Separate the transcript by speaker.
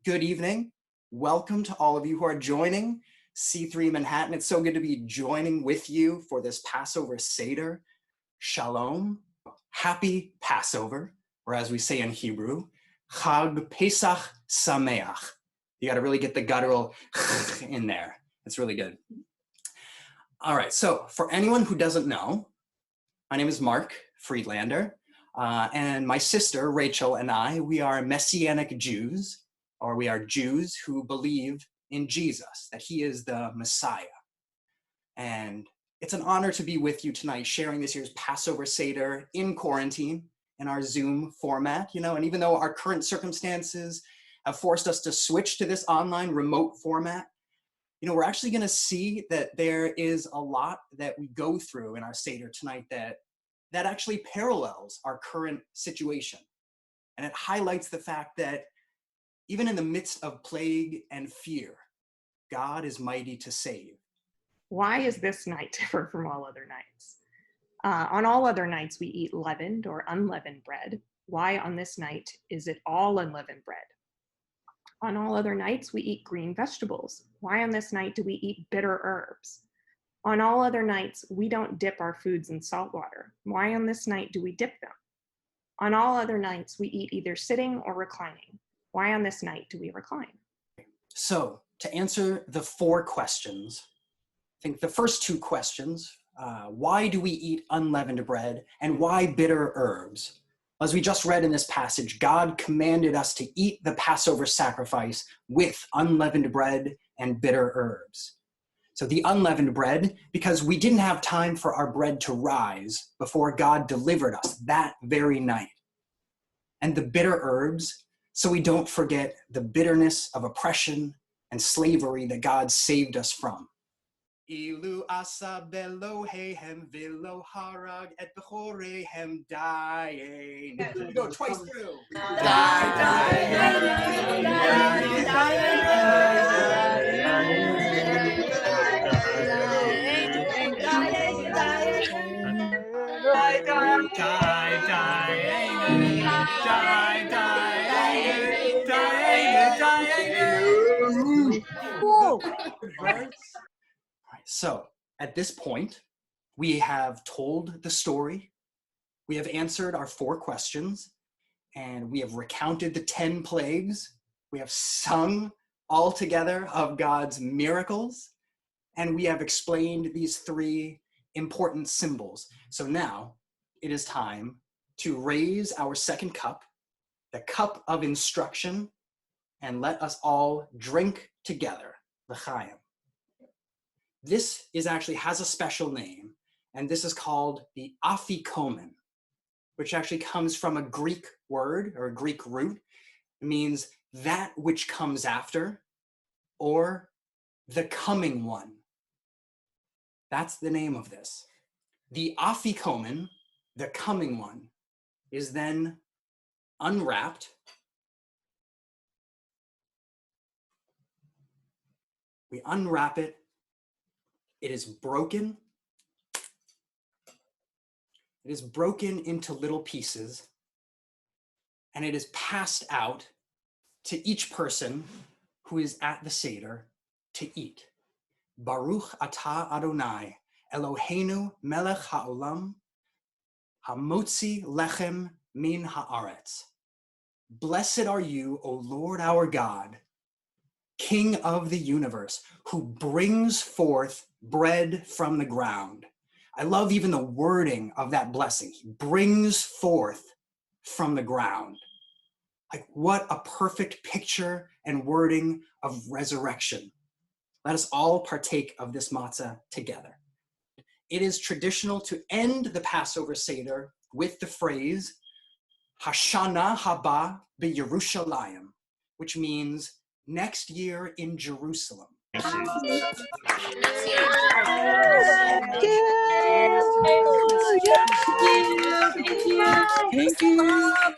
Speaker 1: Good evening. Welcome to all of you who are joining C3 Manhattan. It's so good to be joining with you for this Passover Seder. Shalom. Happy Passover, or as we say in Hebrew, Chag Pesach Sameach. You got to really get the guttural in there. It's really good. All right, so for anyone who doesn't know, my name is Mark Friedlander, and my sister Rachel and I, we are Messianic Jews, or we are Jews who believe in Jesus, that he is the Messiah. And it's an honor to be with you tonight, sharing this year's Passover Seder in quarantine in our Zoom format, and even though our current circumstances have forced us to switch to this online remote format, we're actually going to see that there is a lot that we go through in our Seder tonight that actually parallels our current situation. And it highlights the fact that even in the midst of plague and fear, God is mighty to save.
Speaker 2: Why is this night different from all other nights? On all other nights, we eat leavened or unleavened bread. Why on this night is it all unleavened bread? On all other nights, we eat green vegetables. Why on this night do we eat bitter herbs? On all other nights, we don't dip our foods in salt water. Why on this night do we dip them? On all other nights, we eat either sitting or reclining. Why on this night do we recline?
Speaker 1: So, to answer the 4 questions, I think the first 2 questions, why do we eat unleavened bread and why bitter herbs? As we just read in this passage, God commanded us to eat the Passover sacrifice with unleavened bread and bitter herbs. So the unleavened bread, because we didn't have time for our bread to rise before God delivered us that very night. And the bitter herbs, so we don't forget the bitterness of oppression and slavery that God saved us from. Ilu asa belohehem velo harag et bechorehem daye. We go twice through. So at this point, we have told the story, we have answered our 4 questions, and we have recounted the 10 plagues. We have sung all together of God's miracles, and we have explained these 3 important symbols. So now it is time to raise our second cup, the cup of instruction, and let us all drink together, l'chaim. This actually has a special name, and this is called the afikomen, which actually comes from a Greek word or a Greek root. It means that which comes after, or the coming one. That's the name of this. The afikomen, the coming one, is then unwrapped. We unwrap it. It is broken. It is broken into little pieces, and it is passed out to each person who is at the Seder to eat. Baruch atah Adonai, Eloheinu melech ha'olam, hamotzi lechem min haaretz. Blessed are you, O Lord our God, King of the universe, who brings forth bread from the ground. I love even the wording of that blessing. He brings forth from the ground. Like, what a perfect picture and wording of resurrection. Let us all partake of this matzah together. It is traditional to end the Passover Seder with the phrase, Hashana haba b'Yerushalayim, which means next year in Jerusalem.
Speaker 3: Thank you.